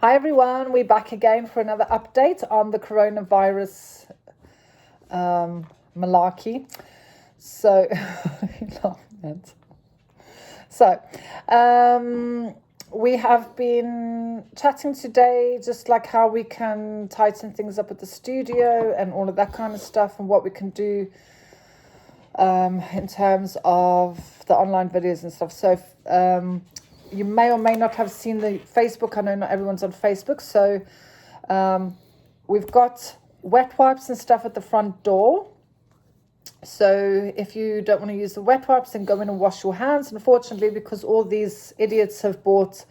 Hi everyone, we're back again for another update on the coronavirus malarkey. So, we have been chatting today just like how we can tighten things up at the studio and all of that kind of stuff, and what we can do in terms of the online videos and stuff. So you may or may not have seen the Facebook. I know not everyone's on Facebook. So we've got wet wipes and stuff at the front door. So if you don't want to use the wet wipes, then go in and wash your hands. Unfortunately, because all these idiots have bought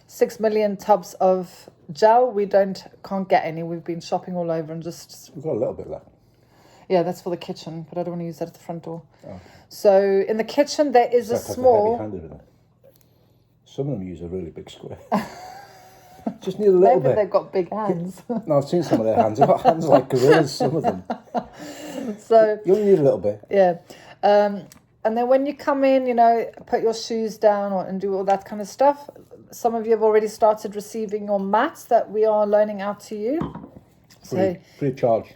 6 million tubs of gel, we can't get any. We've been shopping all over and just... We've got a little bit left. Yeah, that's for the kitchen, but I don't want to use that at the front door. Oh. So in the kitchen, there is a small... Some of them use a really big square. Just need a little bit. Maybe they've got big hands. No, I've seen some of their hands. They've got hands like gorillas, some of them. So you only need a little bit. Yeah. And then when you come in, put your shoes down and do all that kind of stuff. Some of you have already started receiving your mats that we are loaning out to you. Free of charge.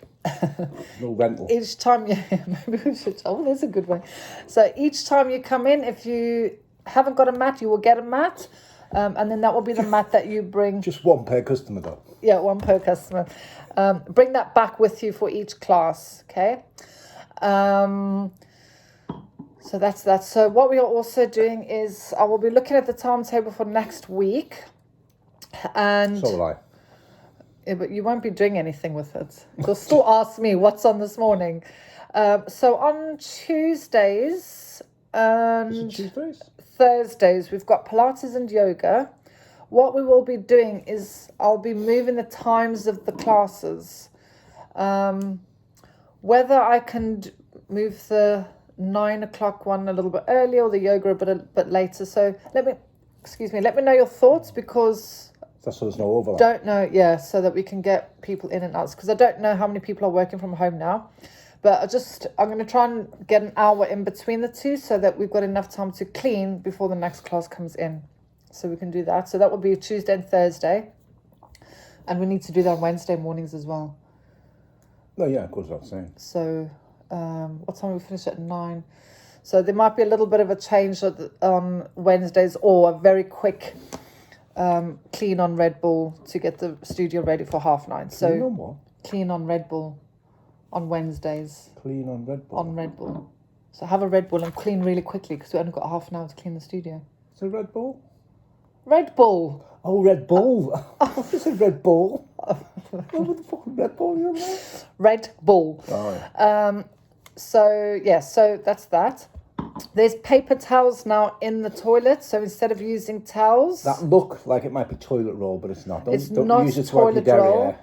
No rental. Each time maybe we should. Oh, there's a good way. So each time you come in, if you haven't got a mat, you will get a mat, and then that will be the mat that you bring. Just one per customer, though. Yeah, one per customer. Bring that back with you for each class. Okay. So that's that. So what we are also doing is I will be looking at the timetable for next week, and so will I. Yeah, but you won't be doing anything with it. You'll still ask me what's on this morning. So on Tuesdays and Thursdays, we've got Pilates and yoga. What we will be doing is I'll be moving the times of the classes. Whether I can move the 9 o'clock one a little bit earlier or the yoga a bit later. So let me know your thoughts, because... That's so there's no overlap. Don't know, yeah, so that we can get people in and out. Because I don't know how many people are working from home now. But I'm going to try and get an hour in between the two so that we've got enough time to clean before the next class comes in. So we can do that. So that will be Tuesday and Thursday. And we need to do that on Wednesday mornings as well. No, yeah, of course, what I'm saying. So what time we finish at 9? So there might be a little bit of a change on Wednesdays, or a very quick... clean on Red Bull to get the studio ready for 9:30. So clean on what? Clean on Red Bull on Wednesdays. Clean on Red Bull? On Red Bull. So have a Red Bull and clean really quickly, because we only got half an hour to clean the studio. Is it Red Bull? Red Bull. Oh, Red Bull. I said Red Bull. What the fucking Red Bull you on? Red Bull. Oh, yeah. So that's that. There's paper towels now in the toilet, so instead of using towels... That look like it might be toilet roll, but it's not. Don't not use it to toilet roll.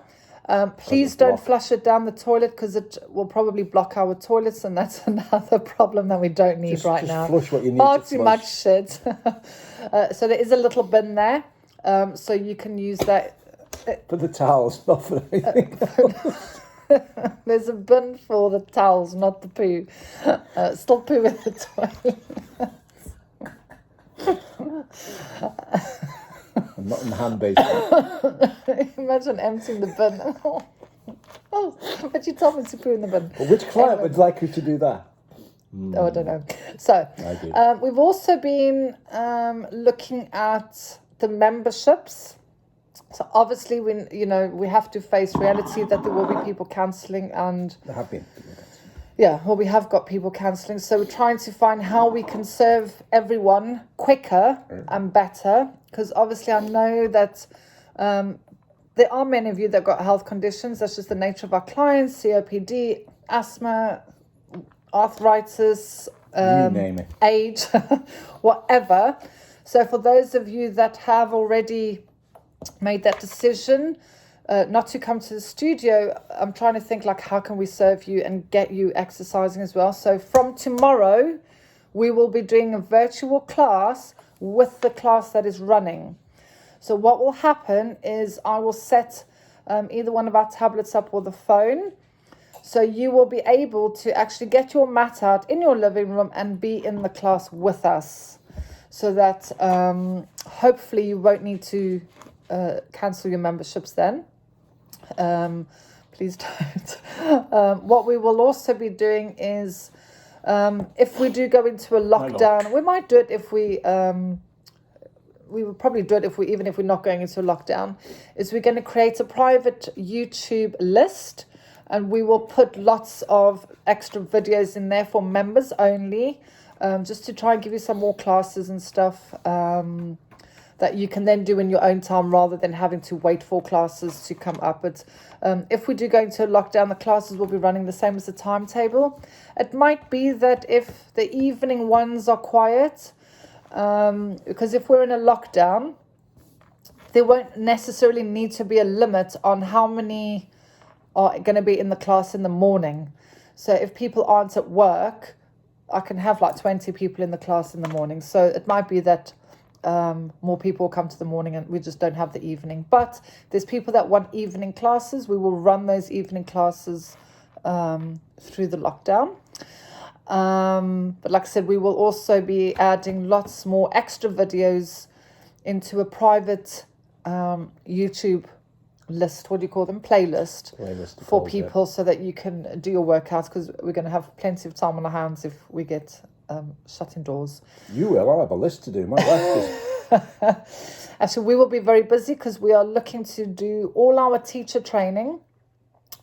Please don't block. flush it down the toilet, because it will probably block our toilets, and that's another problem that we don't need right now. Just flush what you need Far to too flush. much shit. So there is a little bin there, so you can use that. For the towels, not for anything. There's a bin for the towels, not the poo. Still poo in the toilet. I'm not in the hand basement. Imagine emptying the bin. Oh, but you told me to poo in the bin. But which client would like you to do that? Oh, I don't know. So we've also been looking at the memberships. So obviously, we have to face reality that there will be people cancelling, and There have been. we have got people cancelling. So we're trying to find how we can serve everyone quicker and better, because obviously I know that there are many of you that got health conditions. That's just the nature of our clients: COPD, asthma, arthritis, You name it. age, whatever. So for those of you that have already made that decision not to come to the studio, I'm trying to think like, how can we serve you and get you exercising as well. So from tomorrow, we will be doing a virtual class with the class that is running. So what will happen is I will set either one of our tablets up or the phone. So you will be able to actually get your mat out in your living room and be in the class with us. So that hopefully you won't need to cancel your memberships then. Please don't. What we will also be doing is, if we do go into a lockdown, we might do it if we will probably do it even if we're not going into a lockdown, is we're going to create a private YouTube list, and we will put lots of extra videos in there for members only, just to try and give you some more classes and stuff that you can then do in your own time rather than having to wait for classes to come up. But if we do go into a lockdown, the classes will be running the same as the timetable. It might be that if the evening ones are quiet, because if we're in a lockdown, there won't necessarily need to be a limit on how many are going to be in the class in the morning. So if people aren't at work, I can have like 20 people in the class in the morning. So it might be that more people will come to the morning and we just don't have the evening. But there's people that want evening classes. We will run those evening classes through the lockdown. But like I said, we will also be adding lots more extra videos into a private YouTube list. What do you call them? Playlist for people, so that you can do your workouts, because we're going to have plenty of time on our hands if we get shut indoors. You will. I'll have a list to do. My wife is. Actually, we will be very busy because we are looking to do all our teacher training.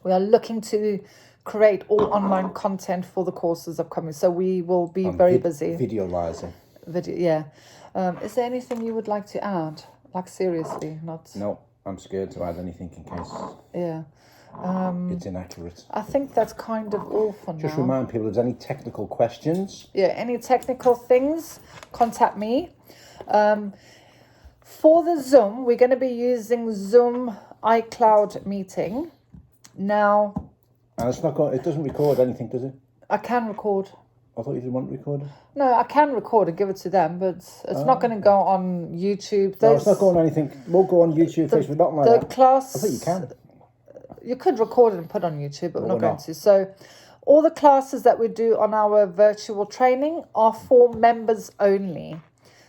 We are looking to create all online content for the courses upcoming. So we will be very busy. Videoizing. Yeah. Is there anything you would like to add? Like, seriously, not... No, I'm scared to add anything in case it's inaccurate. I think that's kind of all for now. Just remind people, if there's any technical questions. Yeah, any technical things, contact me. For the Zoom, we're going to be using Zoom iCloud meeting. Now... And it's not going, it doesn't record anything, does it? I can record. I thought you didn't want to record it. No, I can record and give it to them, but it's not going to go on YouTube. No, it's not going on anything. It won't go on YouTube, Facebook, nothing like that. The class... I think you can. You could record it and put it on YouTube, but we're not going to. So all the classes that we do on our virtual training are for members only.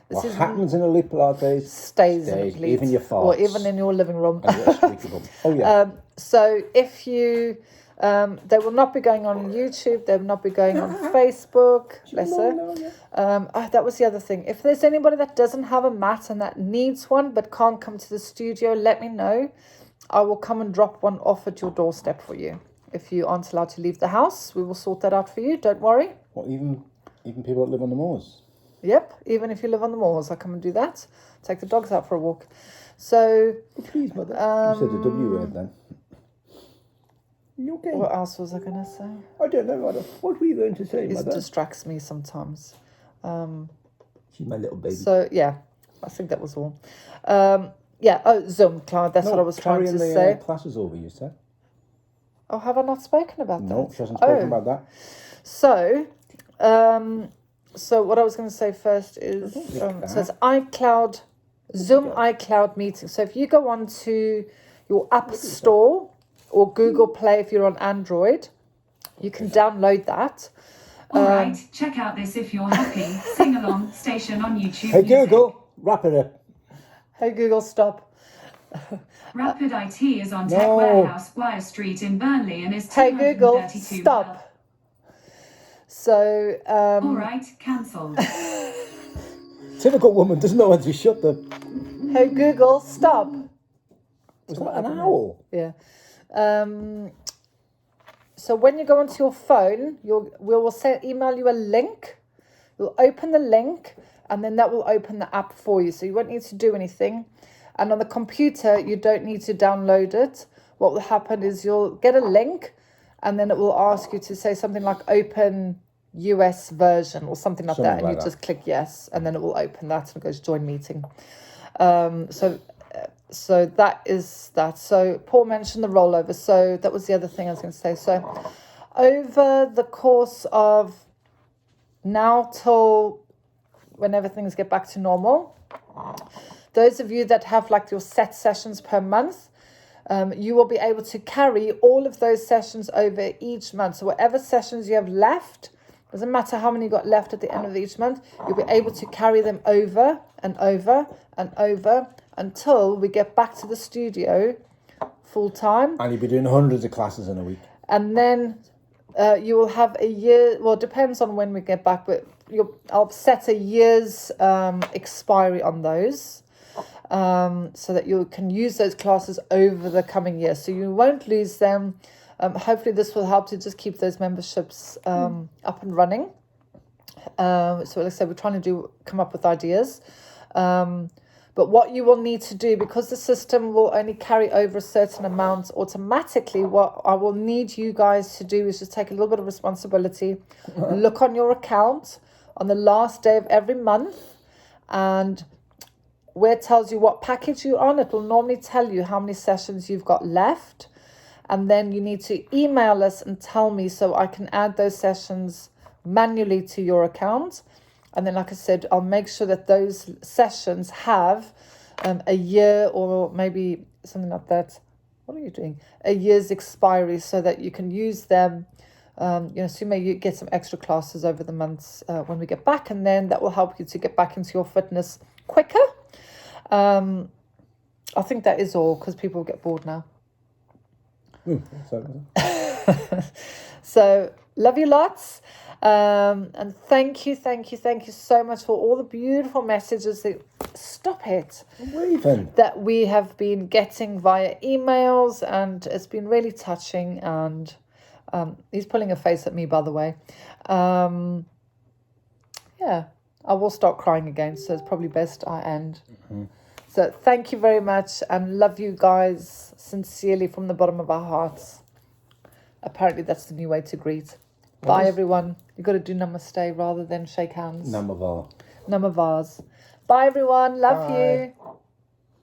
What happens in Elite Pilates stays in Elite. Even your farts. Or even in your living room. Oh, yeah. So if you... they will not be going on YouTube. They will not be going on Facebook. Bless her. That was the other thing. If there's anybody that doesn't have a mat and that needs one but can't come to the studio, let me know. I will come and drop one off at your doorstep for you. If you aren't allowed to leave the house, we will sort that out for you. Don't worry. Well, even people that live on the moors? Yep. Even if you live on the moors, I'll come and do that. Take the dogs out for a walk. So... Please, mother. You said the W word then. You okay? What else was I going to say? I don't know, mother. What were you going to say, mother? It distracts me sometimes. She's my little baby. So, yeah, I think that was all. Zoom, Clyde, that's what I was trying to say. Classes over, you said. Oh, have I not spoken about that? No, she hasn't spoken about that. So what I was going to say first is, so it's iCloud, Zoom iCloud meeting. So if you go on to your App Store or Google Play if you're on Android, you can download that. All right, check out this if you're happy. Sing along station on YouTube. Hey Google, wrap it up. Hey Google, stop. Rapid IT is on Tech Warehouse, Wire Street in Burnley and is Hey Google, stop. So, all right, cancelled. Typical woman doesn't know when to shut them. Hey Google, stop. Was that an owl? Yeah. So when you go onto your phone, we will email you a link. You'll open the link, and then that will open the app for you. So you won't need to do anything. And on the computer, you don't need to download it. What will happen is you'll get a link, and then it will ask you to say something like open US version or something like that. And you just click yes, and then it will open that and it goes join meeting. So that is that. So Paul mentioned the rollover. So that was the other thing I was going to say. So over the course of now till whenever things get back to normal, those of you that have like your set sessions per month, you will be able to carry all of those sessions over each month. So whatever sessions you have left, doesn't matter how many you got left at the end of each month, you'll be able to carry them over and over and over until we get back to the studio full time. And you'll be doing hundreds of classes in a week. And then you will have a year, well, it depends on when we get back, but I'll set a year's expiry on those so that you can use those classes over the coming year. So you won't lose them. Hopefully this will help to just keep those memberships up and running. So like I said, we're trying to come up with ideas. But what you will need to do, because the system will only carry over a certain amount automatically, what I will need you guys to do is just take a little bit of responsibility, look on your account on the last day of every month, and where it tells you what package you're on, it will normally tell you how many sessions you've got left. And then you need to email us and tell me so I can add those sessions manually to your account. And then, like I said, I'll make sure that those sessions have a year or maybe something like that. What are you doing? A year's expiry so that you can use them. So you may get some extra classes over the months when we get back. And then that will help you to get back into your fitness quicker. I think that is all because people get bored now. So love you lots. And thank you so much for all the beautiful messages stop it that we have been getting via emails, and it's been really touching. And he's pulling a face at me, by the way. Yeah, I will start crying again, so it's probably best I end. So thank you very much, and love you guys sincerely from the bottom of our hearts. Apparently that's the new way to greet. Bye, everyone. You got to do namaste rather than shake hands. Namavar. Namavars. Bye, everyone. Love Bye. you.